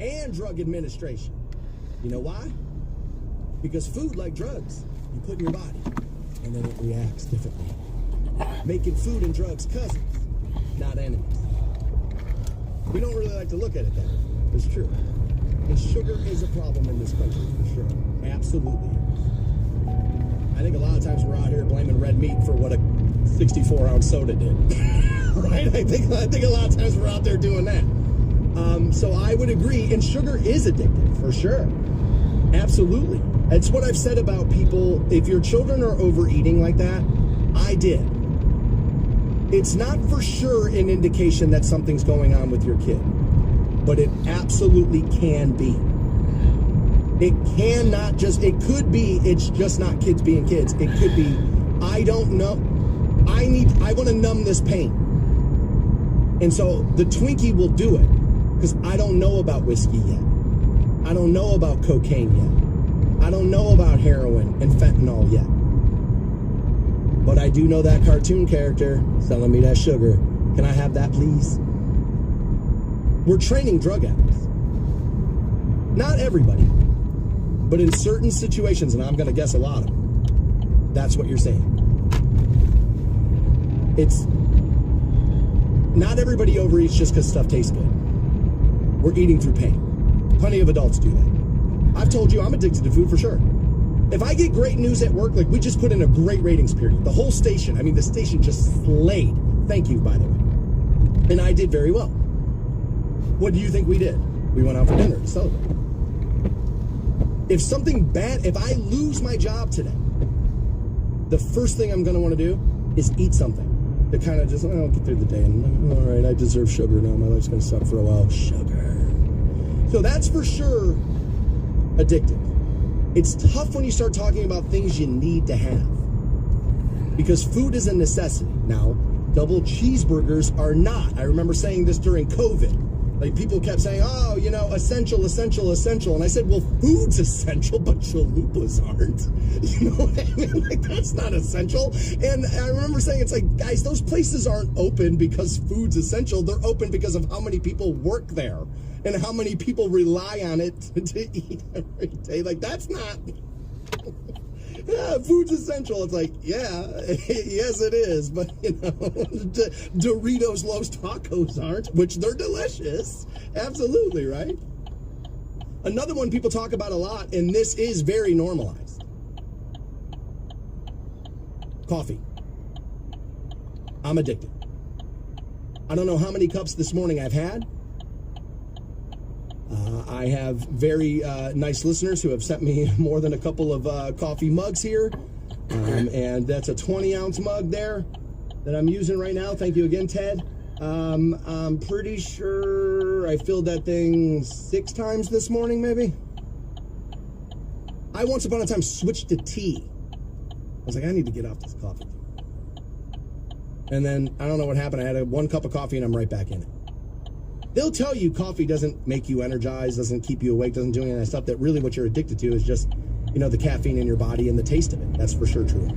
and Drug Administration. You know why? Because food, like drugs, you put in your body, and then it reacts differently. Making food and drugs cousins, not enemies. We don't really like to look at it that way, but it's true. And sugar is a problem in this country, for sure. Absolutely. I think a lot of times we're out here blaming red meat for what a 64-ounce soda did. Right? I think a lot of times we're out there doing that. So I would agree, and sugar is addictive, for sure. Absolutely. It's what I've said about people. If your children are overeating like that, I did. It's not for sure an indication that something's going on with your kid, but it absolutely can be. It cannot just, it could be, it's just not kids being kids. It could be, I don't know. I want to numb this pain. And so the Twinkie will do it because I don't know about whiskey yet. I don't know about cocaine yet. I don't know about heroin and fentanyl yet. But I do know that cartoon character selling me that sugar. Can I have that, please? We're training drug addicts. Not everybody, but in certain situations, and I'm going to guess a lot of them, that's what you're saying. It's not everybody overeats just because stuff tastes good. We're eating through pain. Plenty of adults do that. I've told you I'm addicted to food for sure. If I get great news at work, like we just put in a great ratings period, the whole station, I mean, the station just slayed. Thank you, by the way. And I did very well. What do you think we did? We went out for dinner to celebrate. If something bad, if I lose my job today, the first thing I'm going to want to do is eat something to kind of just, I'll get through the day and all right, I deserve sugar now. My life's going to suck for a while. Sugar. So that's for sure addictive. It's tough when you start talking about things you need to have because food is a necessity. Now, double cheeseburgers are not. I remember saying this during COVID. Like people kept saying, oh, you know, essential, essential, essential. And I said, well, food's essential, but chalupas aren't. You know what I mean? Like that's not essential. And I remember saying, it's like, guys, those places aren't open because food's essential. They're open because of how many people work there and how many people rely on it to eat every day. Like that's not... Yeah, food's essential. It's like, yeah, yes it is, but you know, Doritos Los Tacos aren't, which they're delicious. Absolutely, right? Another one people talk about a lot, and this is very normalized. Coffee. I'm addicted. I don't know how many cups this morning I've had. I have very nice listeners who have sent me more than a couple of coffee mugs here. And that's a 20-ounce mug there that I'm using right now. Thank you again, Ted. I'm pretty sure I filled that thing 6 times this morning, maybe. I once upon a time switched to tea. I was like, I need to get off this coffee. And then, I don't know what happened. I had 1 cup of coffee and I'm right back in it. They'll tell you coffee doesn't make you energized, doesn't keep you awake, doesn't do any of that stuff. That really what you're addicted to is just, you know, the caffeine in your body and the taste of it. That's for sure true.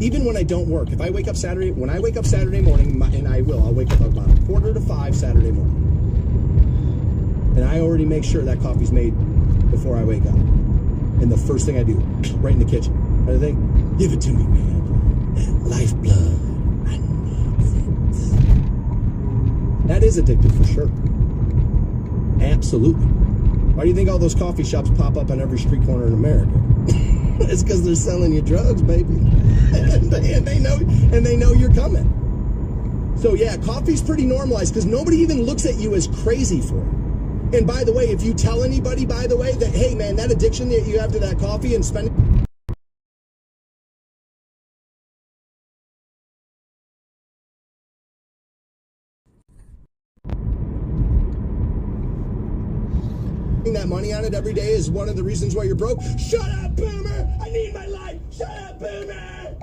Even when I don't work, if I wake up Saturday, when I wake up Saturday morning, and I'll wake up about 4:45 Saturday morning. And I already make sure that coffee's made before I wake up. And the first thing I do, right in the kitchen, I think, give it to me, man. That lifeblood. That is addictive for sure. Absolutely. Why do you think all those coffee shops pop up on every street corner in America? It's because they're selling you drugs, baby. and they know you're coming. So yeah, coffee's pretty normalized because nobody even looks at you as crazy for it. And by the way, if you tell anybody, by the way, that, hey man, that addiction that you have to that coffee and spending that money on it every day is one of the reasons why you're broke. Shut up, boomer! I need my life! Shut up, boomer!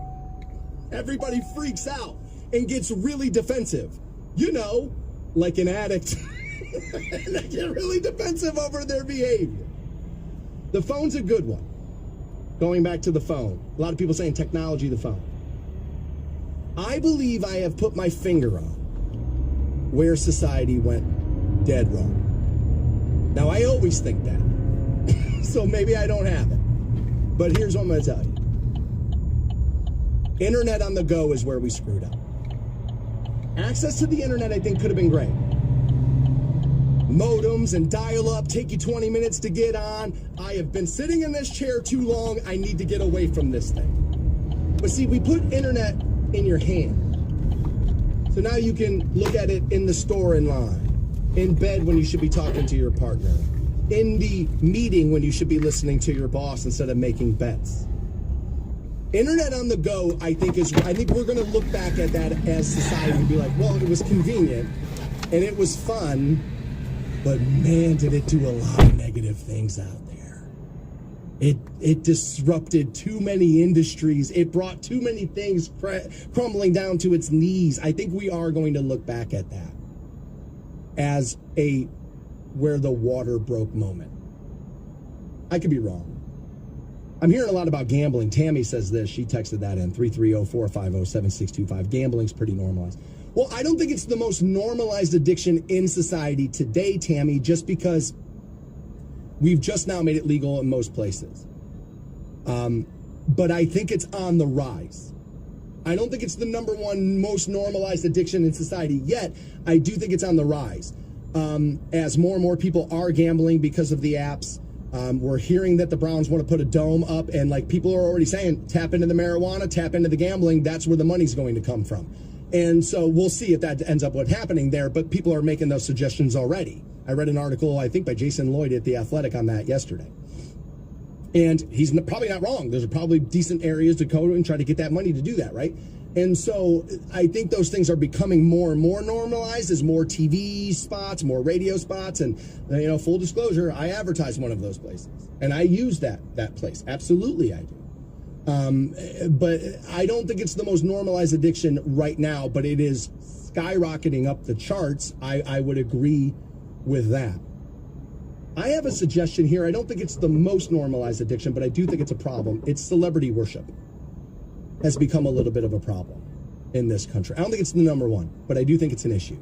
Everybody freaks out and gets really defensive. You know, like an addict. They get really defensive over their behavior. The phone's a good one. Going back to the phone. A lot of people saying technology, the phone. I believe I have put my finger on where society went dead wrong. Now, I always think that. So maybe I don't have it. But here's what I'm going to tell you. Internet on the go is where we screwed up. Access to the internet, I think, could have been great. Modems and dial-up take you 20 minutes to get on. I have been sitting in this chair too long. I need to get away from this thing. But see, we put internet in your hand. So now you can look at it in the store in line, in bed when you should be talking to your partner, in the meeting when you should be listening to your boss instead of making bets. Internet on the go, I think we're going to look back at that as society and be like, well, it was convenient and it was fun, but man, did it do a lot of negative things out there. It disrupted too many industries. It brought too many things crumbling down to its knees. I think we are going to look back at that as a where the water broke moment. I could be wrong. I'm hearing a lot about gambling. Tammy says this. She texted that in 330-450-7625. Gambling's pretty normalized. Well, I don't think it's the most normalized addiction in society today, Tammy, just because we've just now made it legal in most places. But I think it's on the rise. I don't think it's the number one most normalized addiction in society yet. I do think it's on the rise. As more and more people are gambling because of the apps. We're hearing that the Browns want to put a dome up, and like people are already saying, tap into the marijuana, tap into the gambling. That's where the money's going to come from. And so we'll see if that ends up what's happening there. But people are making those suggestions already. I read an article, I think, by Jason Lloyd at The Athletic on that yesterday. And he's probably not wrong. There's probably decent areas to go and try to get that money to do that, right? And so I think those things are becoming more and more normalized as more TV spots, more radio spots. And, you know, full disclosure, I advertise one of those places. And I use that place. Absolutely, I do. But I don't think it's the most normalized addiction right now, but it is skyrocketing up the charts. I would agree with that. I have a suggestion here. I don't think it's the most normalized addiction, but I do think it's a problem. It's celebrity worship. Has become a little bit of a problem in this country. I don't think it's the number one, but I do think it's an issue.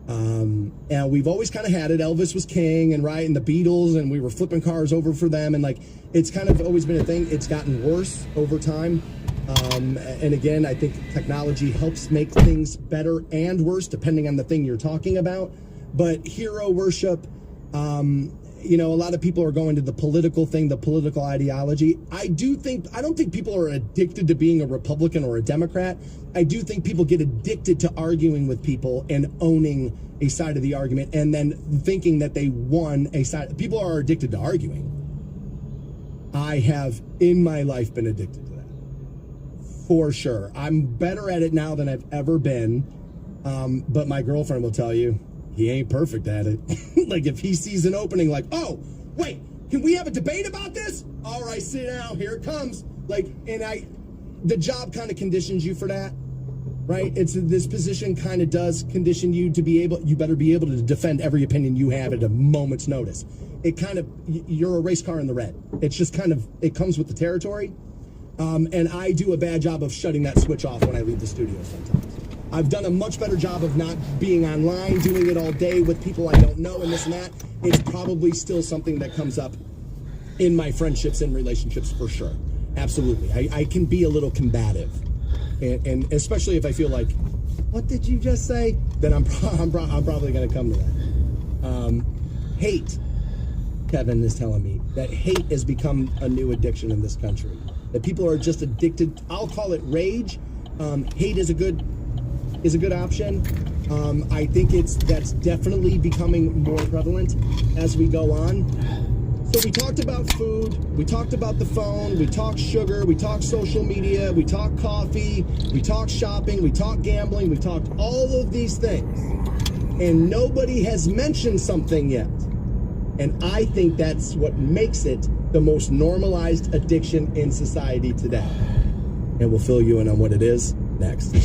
And we've always kind of had it. Elvis was king, and right, and the Beatles, and we were flipping cars over for them, and like it's kind of always been a thing. It's gotten worse over time. And again, I think technology helps make things better and worse depending on the thing you're talking about. But hero worship, you know, a lot of people are going to the political thing, the political ideology. I don't think people are addicted to being a Republican or a Democrat. I do think people get addicted to arguing with people and owning a side of the argument and then thinking that they won a side. People are addicted to arguing. I have in my life been addicted to that. For sure. I'm better at it now than I've ever been. But my girlfriend will tell you, he ain't perfect at it. Like if he sees an opening like, oh, wait, can we have a debate about this? All right, sit down, here it comes. Like, and the job kind of conditions you for that, right? This position kind of does condition you to be able, you better be able to defend every opinion you have at a moment's notice. It kind of, you're a race car in the red. It's just kind of, it comes with the territory. And I do a bad job of shutting that switch off when I leave the studio sometimes. I've done a much better job of not being online, doing it all day with people I don't know and this and that. It's probably still something that comes up in my friendships and relationships for sure. Absolutely. I can be a little combative. And especially if I feel like, what did you just say? Then I'm probably going to come to that. Hate, Kevin is telling me, that hate has become a new addiction in this country. That people are just addicted. I'll call it rage. Hate is a good option. I think that's definitely becoming more prevalent as we go on. So we talked about food, we talked about the phone, we talked sugar, we talked social media, we talked coffee, we talked shopping, we talked gambling, we talked all of these things. And nobody has mentioned something yet. And I think that's what makes it the most normalized addiction in society today. And we'll fill you in on what it is next.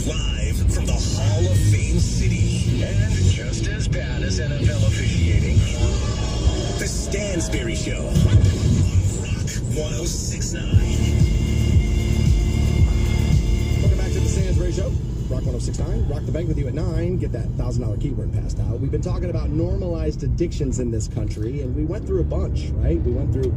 Live from the Hall of Fame City, and just as bad as NFL officiating, the Stansberry Show on Rock 106.9. Welcome back to the Stansberry Show. Rock 106.9, Rock the Bank with you at 9. Get that $1,000 keyword passed out. We've been talking about normalized addictions in this country, and we went through a bunch, right? We went through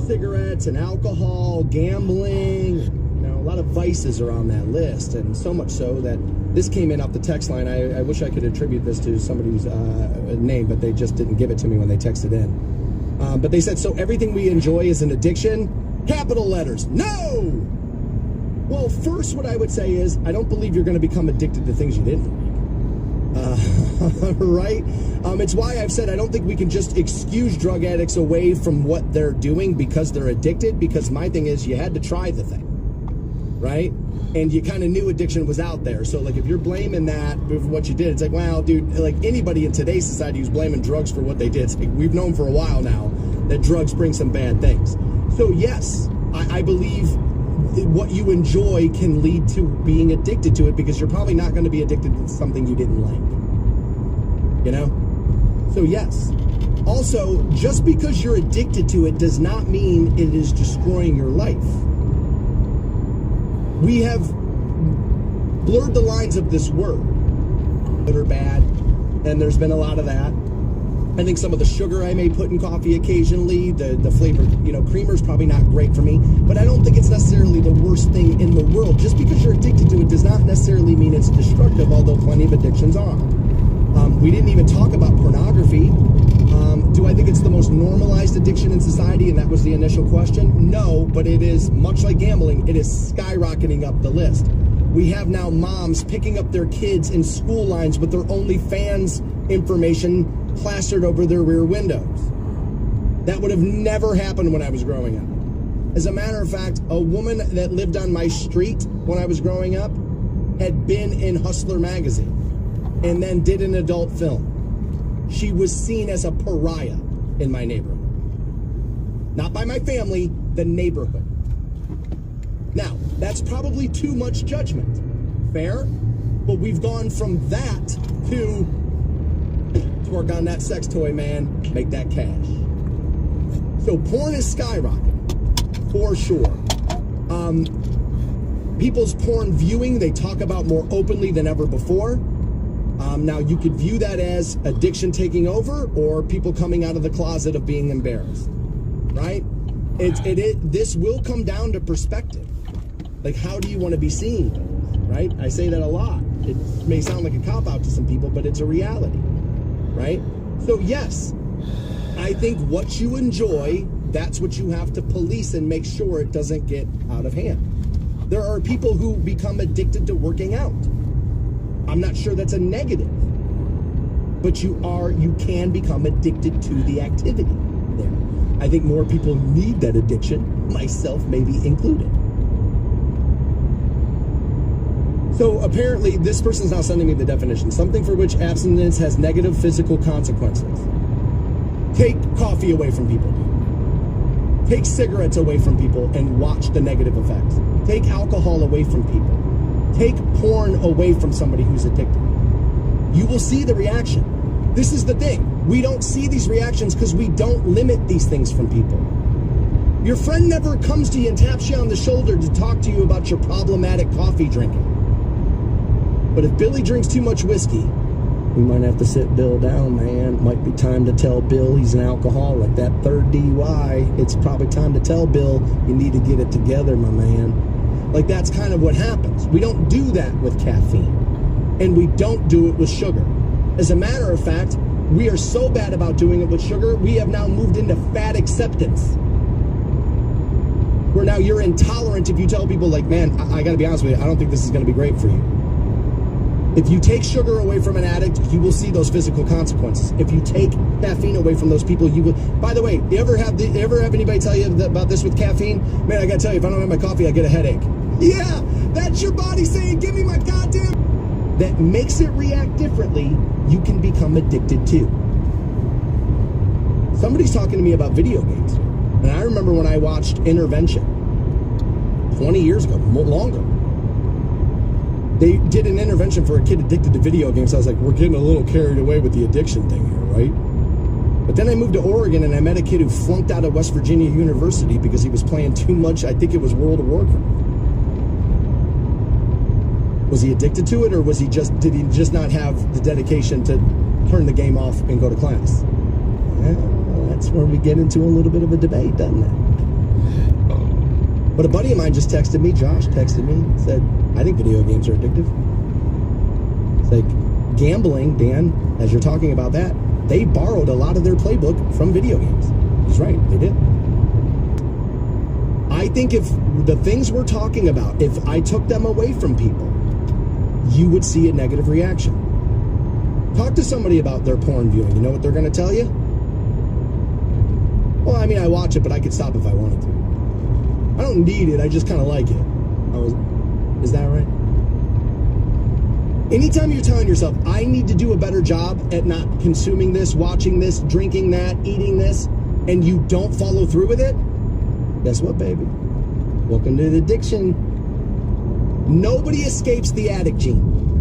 cigarettes and alcohol, gambling, a lot of vices are on that list, and so much so that this came in off the text line. I wish I could attribute this to somebody's name, but they just didn't give it to me when they texted in. But they said, so everything we enjoy is an addiction? Capital letters, no! Well, first, what I would say is, I don't believe you're going to become addicted to things you didn't like. Right? It's why I've said I don't think we can just excuse drug addicts away from what they're doing because they're addicted, because my thing is you had to try the thing, right? And you kind of knew addiction was out there. So, like, if you're blaming that for what you did, it's like, wow, dude, like anybody in today's society who's blaming drugs for what they did, it's like, we've known for a while now that drugs bring some bad things. So, yes, I believe what you enjoy can lead to being addicted to it, because you're probably not going to be addicted to something you didn't like, So yes. Also, just because you're addicted to it does not mean it is destroying your life. We have blurred the lines of this word, good or bad, and there's been a lot of that. I think some of the sugar I may put in coffee occasionally, the flavor, creamer is probably not great for me, but I don't think it's necessarily the worst thing in the world. Just because you're addicted to it does not necessarily mean it's destructive, although plenty of addictions are. We didn't even talk about pornography. Do I think it's the most normalized addiction in society? And that was the initial question. No, but it is, much like gambling, it is skyrocketing up the list. We have now moms picking up their kids in school lines with their OnlyFans information plastered over their rear windows. That would have never happened when I was growing up. As a matter of fact, a woman that lived on my street when I was growing up had been in Hustler magazine and then did an adult film. She was seen as a pariah in my neighborhood. Not by my family, the neighborhood. Now, that's probably too much judgment. Fair? But we've gone from that to work on that sex toy, man, make that cash. So porn is skyrocketing, for sure. People's porn viewing, they talk about more openly than ever before. Now, you could view that as addiction taking over or people coming out of the closet of being embarrassed, right? This will come down to perspective. Like, how do you want to be seen, right? I say that a lot. It may sound like a cop-out to some people, but it's a reality, right? So, yes, I think what you enjoy, that's what you have to police and make sure it doesn't get out of hand. There are people who become addicted to working out. I'm not sure that's a negative, but you can become addicted to the activity there. I think more people need that addiction, myself maybe included. So apparently this person's now sending me the definition. Something for which abstinence has negative physical consequences. Take coffee away from people. Take cigarettes away from people and watch the negative effects. Take alcohol away from people. Take porn away from somebody who's addicted. You will see the reaction. This is the thing. We don't see these reactions because we don't limit these things from people. Your friend never comes to you and taps you on the shoulder to talk to you about your problematic coffee drinking. But if Billy drinks too much whiskey, we might have to sit Bill down, man. Might be time to tell Bill he's an alcoholic. That third DUI, it's probably time to tell Bill you need to get it together, my man. Like, that's kind of what happens. We don't do that with caffeine. And we don't do it with sugar. As a matter of fact, we are so bad about doing it with sugar, we have now moved into fat acceptance. Where now you're intolerant if you tell people, like, man, I gotta be honest with you, I don't think this is gonna be great for you. If you take sugar away from an addict, you will see those physical consequences. If you take caffeine away from those people, you will. By the way, you ever have anybody tell you about this with caffeine? Man, I gotta tell you, if I don't have my coffee, I get a headache. Yeah, that's your body saying, give me my goddamn. That makes it react differently. You can become addicted too. Somebody's talking to me about video games, and I remember when I watched Intervention 20 years ago, more longer. They did an intervention for a kid addicted to video games. I was like, we're getting a little carried away with the addiction thing here, right? But then I moved to Oregon and I met a kid who flunked out of West Virginia University because he was playing too much, I think it was World of Warcraft. Was he addicted to it, or did he just not have the dedication to turn the game off and go to class? Well, that's where we get into a little bit of a debate, doesn't it? But a buddy of mine just texted me, Josh texted me, said, I think video games are addictive. It's like gambling, Dan, as you're talking about that, they borrowed a lot of their playbook from video games. He's right, they did. I think if the things we're talking about, if I took them away from people, you would see a negative reaction. Talk to somebody about their porn viewing. You know what they're going to tell you? Well, I mean, I watch it, but I could stop if I wanted to. I don't need it, I just kind of like it. Is that right? Anytime you're telling yourself, I need to do a better job at not consuming this, watching this, drinking that, eating this, and you don't follow through with it, guess what, baby? Welcome to the addiction. Nobody escapes the addict gene.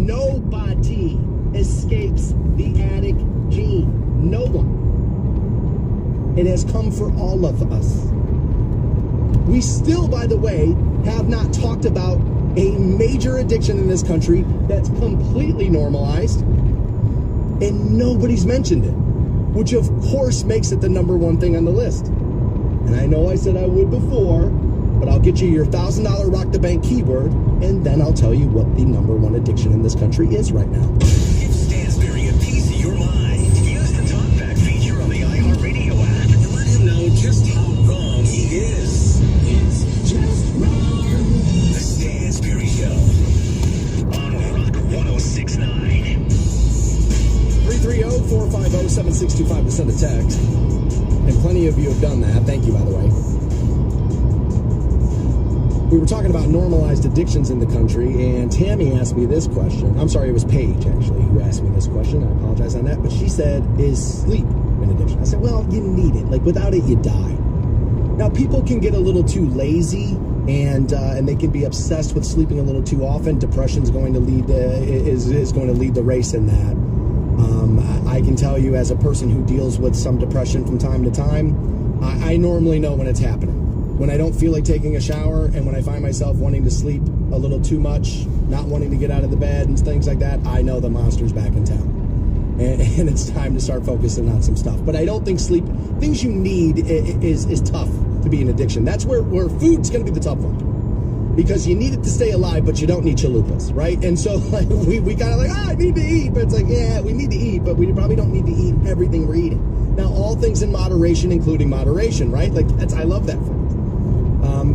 Nobody escapes the addict gene. No one. It has come for all of us. We still, by the way, have not talked about a major addiction in this country that's completely normalized, and nobody's mentioned it, which of course makes it the number one thing on the list. And I know I said I would before, but I'll get you your $1,000 Rock the Bank keyword, and then I'll tell you what the number one addiction in this country is right now. Give Stansberry a piece of your mind. Use the talkback feature on the iHeartRadio app and let him know just how wrong he is. It's just wrong. The Stansberry Show on Rock 106.9. 330-450-7625 to send a text. And plenty of you have done that. Thank you, by the way. We were talking about normalized addictions in the country, and Tammy asked me this question. I'm sorry, it was Paige, actually, who asked me this question. I apologize on that. But she said, is sleep an addiction? I said, well, you need it. Like, without it, you die. Now, people can get a little too lazy, and they can be obsessed with sleeping a little too often. Depression's going to lead is going to lead the race in that. I can tell you, as a person who deals with some depression from time to time, I normally know when it's happening. When I don't feel like taking a shower, and when I find myself wanting to sleep a little too much, not wanting to get out of the bed and things like that, I know the monster's back in town. And it's time to start focusing on some stuff. But I don't think sleep, things you need is tough to be an addiction. That's where food's going to be the tough one. Because you need it to stay alive, but you don't need chalupas, right? And so like, we kind of like, I need to eat. But it's like, yeah, we need to eat, but we probably don't need to eat everything we're eating. Now, all things in moderation, including moderation, right? Like, I love that phrase.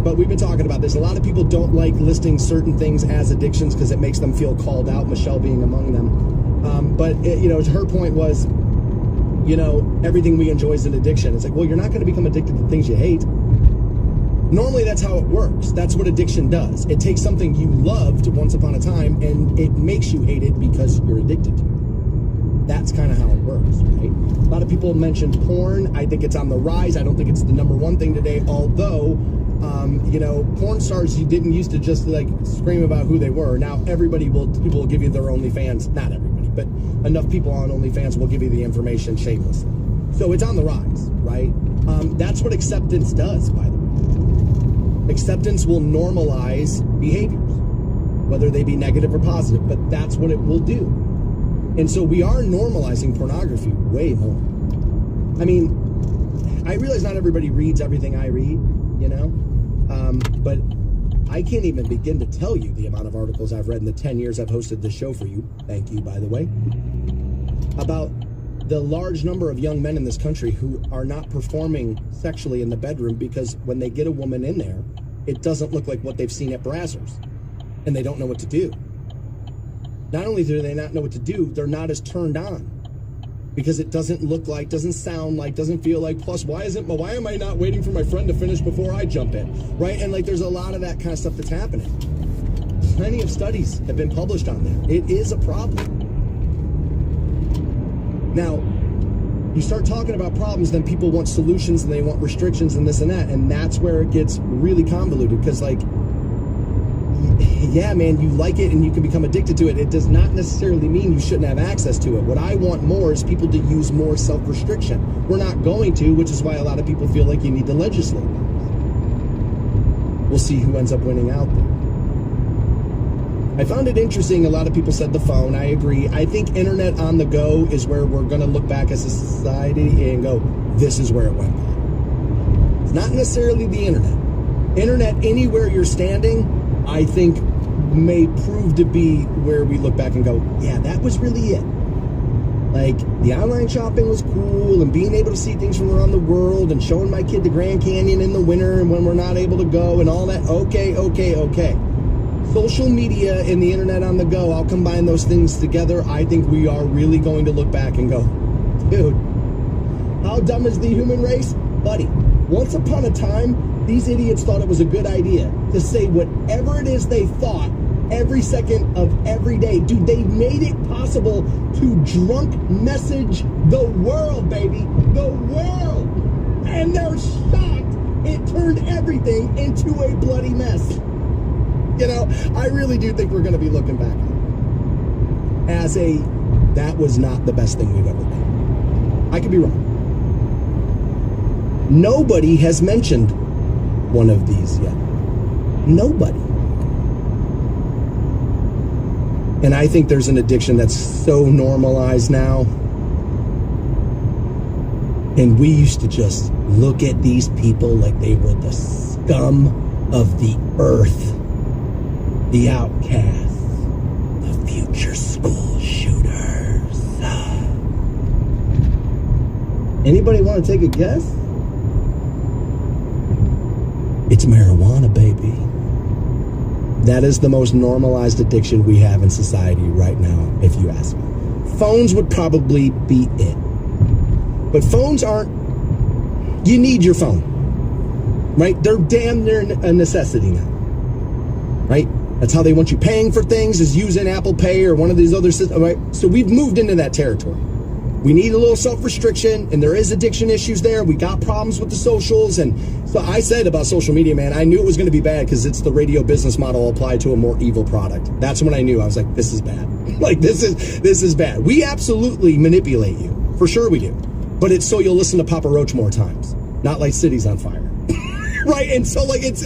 But we've been talking about this. A lot of people don't like listing certain things as addictions because it makes them feel called out, Michelle being among them. But her point was, everything we enjoy is an addiction. It's like, well, you're not going to become addicted to things you hate. Normally, that's how it works. That's what addiction does. It takes something you loved once upon a time, and it makes you hate it because you're addicted to it. That's kind of how it works, right? A lot of people mentioned porn. I think it's on the rise. I don't think it's the number one thing today, although, porn stars, you didn't used to just like scream about who they were. Now people will give you their OnlyFans. Not everybody, but enough people on OnlyFans will give you the information shamelessly. So it's on the rise, right? That's what acceptance does, by the way. Acceptance will normalize behaviors, whether they be negative or positive, but that's what it will do. And so we are normalizing pornography way more. I mean, I realize not everybody reads everything I read, but I can't even begin to tell you the amount of articles I've read in the 10 years I've hosted this show for you. Thank you, by the way. About the large number of young men in this country who are not performing sexually in the bedroom because when they get a woman in there, it doesn't look like what they've seen at Brazzers, and they don't know what to do. Not only do they not know what to do, they're not as turned on because it doesn't look like, doesn't sound like, doesn't feel like. Plus, why am I not waiting for my friend to finish before I jump in, right? And like, there's a lot of that kind of stuff that's happening. Plenty of studies have been published on that. It is a problem. Now, you start talking about problems, then people want solutions and they want restrictions and this and that, and that's where it gets really convoluted because, like, yeah, man, you like it and you can become addicted to it. It does not necessarily mean you shouldn't have access to it. What I want more is people to use more self-restriction. We're not going to, which is why a lot of people feel like you need to legislate. We'll see who ends up winning out there. I found it interesting. A lot of people said the phone. I agree. I think internet on the go is where we're going to look back as a society and go, this is where it went wrong. It's not necessarily the internet. Internet anywhere you're standing, I think may prove to be where we look back and go, yeah, that was really it. Like, the online shopping was cool, and being able to see things from around the world, and showing my kid the Grand Canyon in the winter and when we're not able to go and all that. Okay. Social media and the internet on the go, I'll combine those things together. I think we are really going to look back and go, dude, how dumb is the human race? Buddy, once upon a time, these idiots thought it was a good idea to say whatever it is they thought every second of every day. Dude, they made it possible to drunk message the world, baby. The world. And they're shocked it turned everything into a bloody mess. You know, I really do think we're going to be looking back as that was not the best thing we've ever done. I could be wrong. Nobody has mentioned one of these yet. Nobody. And I think there's an addiction that's so normalized now. And we used to just look at these people like they were the scum of the earth. The outcasts. The future school shooters. Anybody want to take a guess? It's marijuana, baby. That is the most normalized addiction we have in society right now, if you ask me. Phones would probably be it. But phones aren't... You need your phone. Right? They're damn near a necessity now. Right? That's how they want you paying for things, is using Apple Pay or one of these other systems. Right? So we've moved into that territory. We need a little self-restriction, and there is addiction issues there. We got problems with the socials, and so I said about social media, man, I knew it was going to be bad because it's the radio business model applied to a more evil product. That's when I knew. I was like, this is bad. Like, this is bad. We absolutely manipulate you. For sure we do. But it's so you'll listen to Papa Roach more times, not like Cities on Fire. Right? And so, like, it's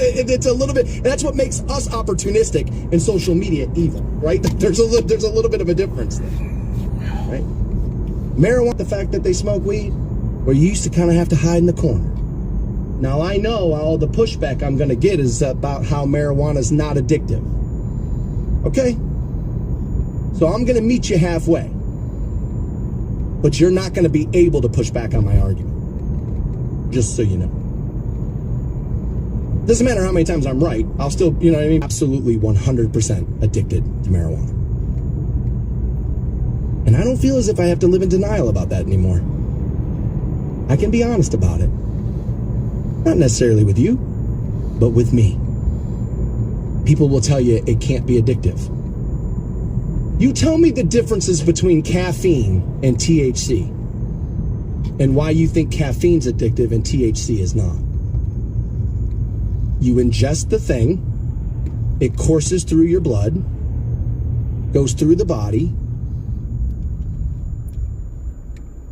a little bit, and that's what makes us opportunistic and social media evil, right? There's a little bit of a difference there, right? Marijuana, the fact that they smoke weed, where you used to kind of have to hide in the corner. Now, I know all the pushback I'm going to get is about how marijuana is not addictive. Okay? So I'm going to meet you halfway. But you're not going to be able to push back on my argument. Just so you know. Doesn't matter how many times I'm right. I'll still, you know what I mean? Absolutely 100% addicted to marijuana. And I don't feel as if I have to live in denial about that anymore. I can be honest about it. Not necessarily with you, but with me. People will tell you it can't be addictive. You tell me the differences between caffeine and THC, and why you think caffeine's addictive and THC is not. You ingest the thing, it courses through your blood, goes through the body,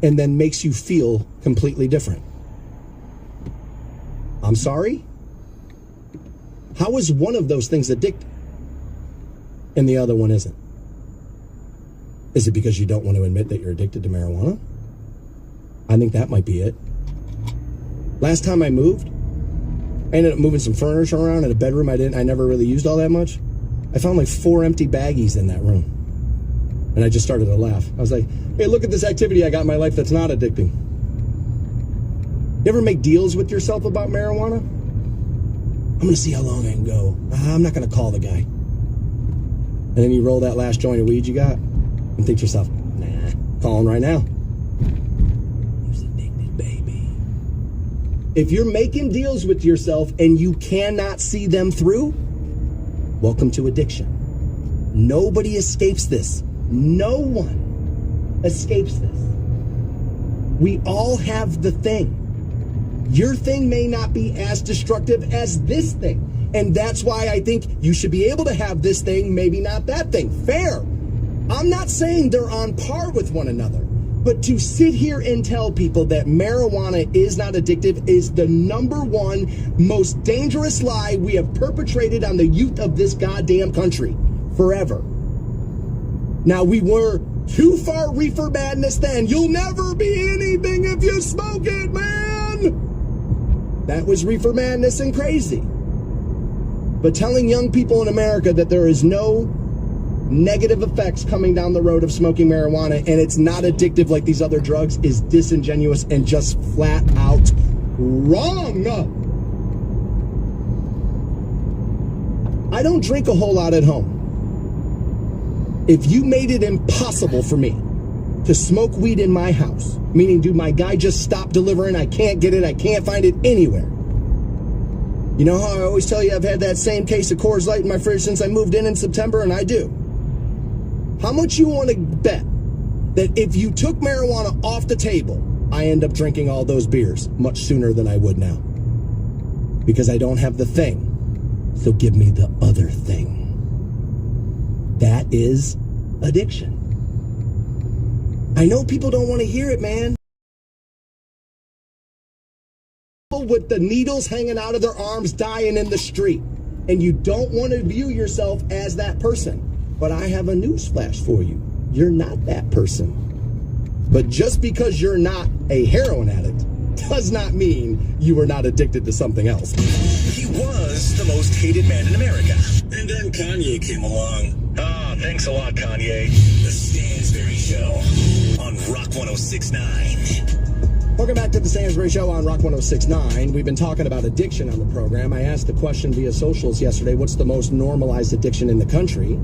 and then makes you feel completely different. I'm sorry? How is one of those things addictive and the other one isn't? Is it because you don't want to admit that you're addicted to marijuana? I think that might be it. Last time I moved, I ended up moving some furniture around in a bedroom I never really used all that much. I found like 4 empty baggies in that room. And I just started to laugh. I was like, hey, look at this activity I got in my life that's not addicting. You ever make deals with yourself about marijuana? I'm going to see how long I can go. I'm not going to call the guy. And then you roll that last joint of weed you got and think to yourself, nah, calling right now. Who's addicted, baby? If you're making deals with yourself and you cannot see them through, welcome to addiction. Nobody escapes this. No one escapes this. We all have the thing. Your thing may not be as destructive as this thing. And that's why I think you should be able to have this thing, maybe not that thing. Fair. I'm not saying they're on par with one another. But to sit here and tell people that marijuana is not addictive is the #1 most dangerous lie we have perpetrated on the youth of this goddamn country. forever. Now, we were too far reefer madness then. You'll never be anything if you smoke it, man. That was reefer madness and crazy. But telling young people in America that there is no negative effects coming down the road of smoking marijuana and it's not addictive like these other drugs is disingenuous and just flat out wrong. I don't drink a whole lot at home. If you made it impossible for me to smoke weed in my house, meaning, dude, my guy just stopped delivering, I can't get it, I can't find it anywhere. You know how I always tell you I've had that same case of Coors Light in my fridge since I moved in September, and I do. How much you want to bet that if you took marijuana off the table, I end up drinking all those beers much sooner than I would now? Because I don't have the thing. So give me the other thing. That is addiction. I know people don't want to hear it, man. People with the needles hanging out of their arms dying in the street. And you don't want to view yourself as that person. But I have a newsflash for you. You're not that person. But just because you're not a heroin addict does not mean you are not addicted to something else. He was the most hated man in America. And then Kanye came along. Ah, thanks a lot, Kanye. The Stansberry Show on Rock 106.9. Welcome back to the Stansberry Show on Rock 106.9. We've been talking about addiction on the program. I asked the question via socials yesterday, what's the most normalized addiction in the country?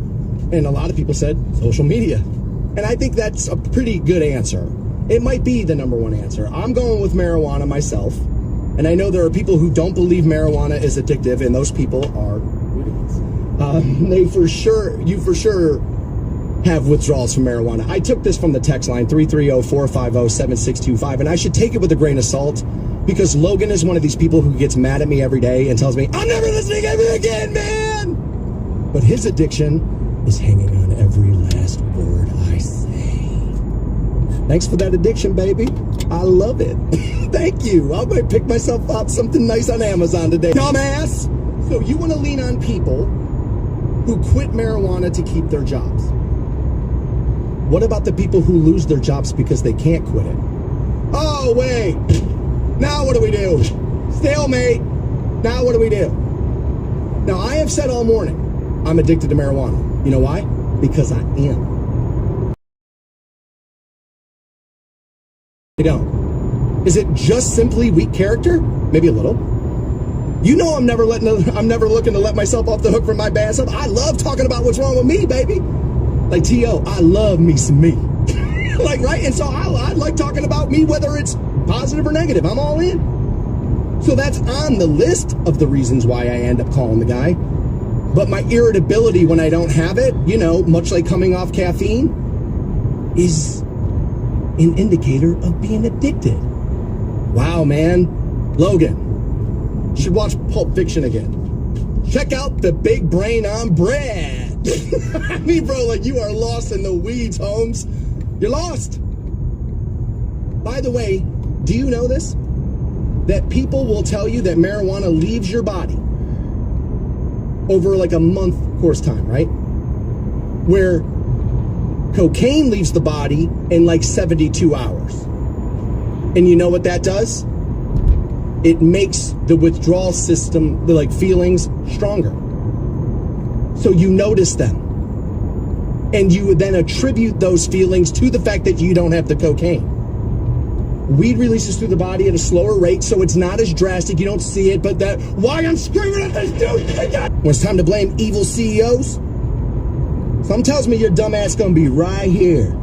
And a lot of people said social media. And I think that's a pretty good answer. It might be the number one answer. I'm going with marijuana myself. And I know there are people who don't believe marijuana is addictive, and those people are idiots. You for sure have withdrawals from marijuana. I took this from the text line, 330-450-7625, and I should take it with a grain of salt because Logan is one of these people who gets mad at me every day and tells me, I'm never listening ever again, man! But his addiction is hanging on every last word I say. Thanks for that addiction, baby. I love it. Thank you. I might pick myself up something nice on Amazon today. Dumbass! So you want to lean on people who quit marijuana to keep their jobs. What about the people who lose their jobs because they can't quit it? Oh, wait. Now what do we do? Stalemate. Now what do we do? Now, I have said all morning, I'm addicted to marijuana. You know why? Because I am. You don't. Is it just simply weak character? Maybe a little. You know I'm never looking to let myself off the hook from my bad stuff. I love talking about what's wrong with me, baby. Like T.O., I love me some me. Like, right? And so I like talking about me, whether it's positive or negative. I'm all in. So that's on the list of the reasons why I end up calling the guy. But my irritability when I don't have it, you know, much like coming off caffeine, is an indicator of being addicted. Wow, man. Logan. You should watch Pulp Fiction again. Check out the big brain on Brad. I mean, bro, like you are lost in the weeds, Holmes. You're lost. By the way, do you know this? That people will tell you that marijuana leaves your body over like a month course time, right? Where cocaine leaves the body in like 72 hours. And you know what that does? It makes the withdrawal system, the like feelings, stronger. So you notice them. And you would then attribute those feelings to the fact that you don't have the cocaine. Weed releases through the body at a slower rate, so it's not as drastic. You don't see it, but that, why I'm screaming at this dude? When it's time to blame evil CEOs, something tells me your dumb ass gonna be right here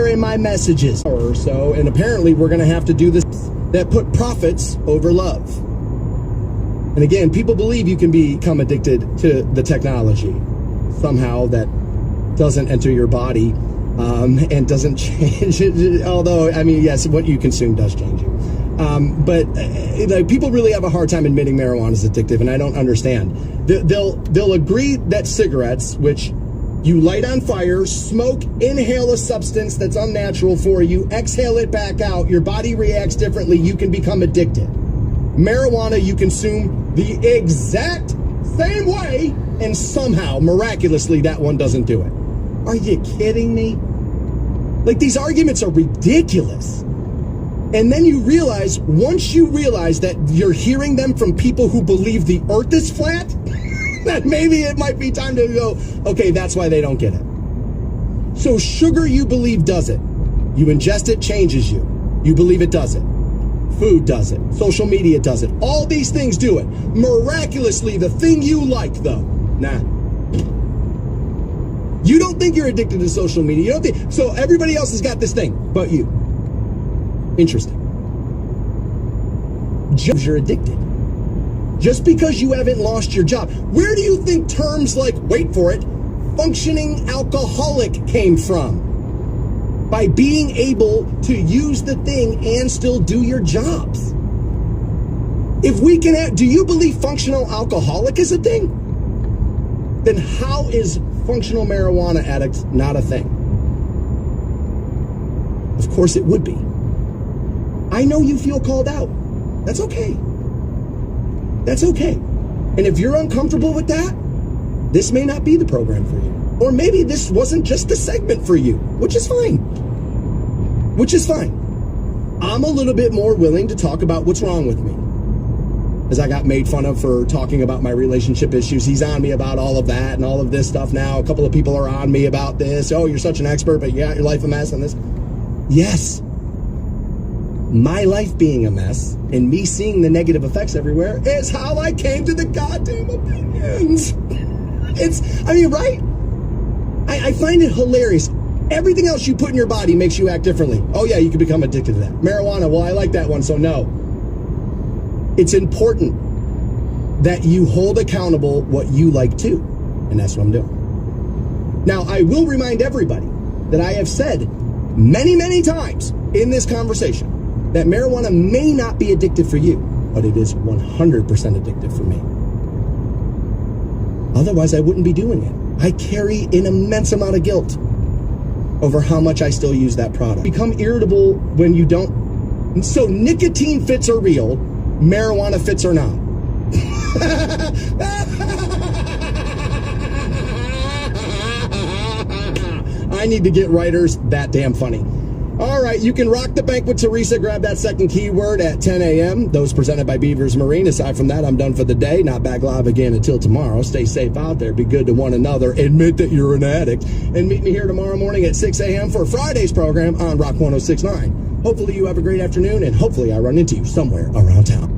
in my messages or so, and apparently we're gonna have to do this that put profits over love. And again, people believe you can become addicted to the technology. Somehow that doesn't enter your body and doesn't change it. Although, I mean, yes, what you consume does change you. But people really have a hard time admitting marijuana is addictive, and I don't understand. They'll agree that cigarettes, which you light on fire, smoke, inhale a substance that's unnatural for you, exhale it back out, your body reacts differently, you can become addicted. Marijuana you consume the exact same way and somehow, miraculously, that one doesn't do it. Are you kidding me? Like, these arguments are ridiculous. And then you realize, once you realize that you're hearing them from people who believe the earth is flat, that maybe it might be time to go, okay, that's why they don't get it. So sugar you believe does it. You ingest it, changes you. You believe it does it. Food does it. Social media does it. All these things do it. Miraculously, the thing you like, though, nah. You don't think you're addicted to social media. You don't think so. Everybody else has got this thing, but you. Interesting. Just you're addicted. Just because you haven't lost your job. Where do you think terms like, wait for it, functioning alcoholic came from? By being able to use the thing and still do your jobs. If we can, do you believe functional alcoholic is a thing? Then how is functional marijuana addict not a thing? Of course it would be. I know you feel called out. That's okay. That's okay. And if you're uncomfortable with that, this may not be the program for you. Or maybe this wasn't just the segment for you, which is fine. Which is fine. I'm a little bit more willing to talk about what's wrong with me. As I got made fun of for talking about my relationship issues. He's on me about all of that and all of this stuff now. A couple of people are on me about this. Oh, you're such an expert, but yeah, your life a mess on this. Yes. My life being a mess and me seeing the negative effects everywhere is how I came to the goddamn opinions. Right? I find it hilarious. Everything else you put in your body makes you act differently. Oh yeah, you can become addicted to that. Marijuana, well, I like that one, so no. It's important that you hold accountable what you like too. And that's what I'm doing. Now, I will remind everybody that I have said many, many times in this conversation that marijuana may not be addictive for you, but it is 100% addictive for me. Otherwise, I wouldn't be doing it. I carry an immense amount of guilt over how much I still use that product. Become irritable when you don't. So nicotine fits are real, marijuana fits are not. I need to get writers that damn funny. All right, you can rock the bank with Teresa. Grab that second keyword at 10 a.m. Those presented by Beavers Marine. Aside from that, I'm done for the day. Not back live again until tomorrow. Stay safe out there. Be good to one another. Admit that you're an addict. And meet me here tomorrow morning at 6 a.m. for Friday's program on Rock 106.9. Hopefully you have a great afternoon, and hopefully I run into you somewhere around town.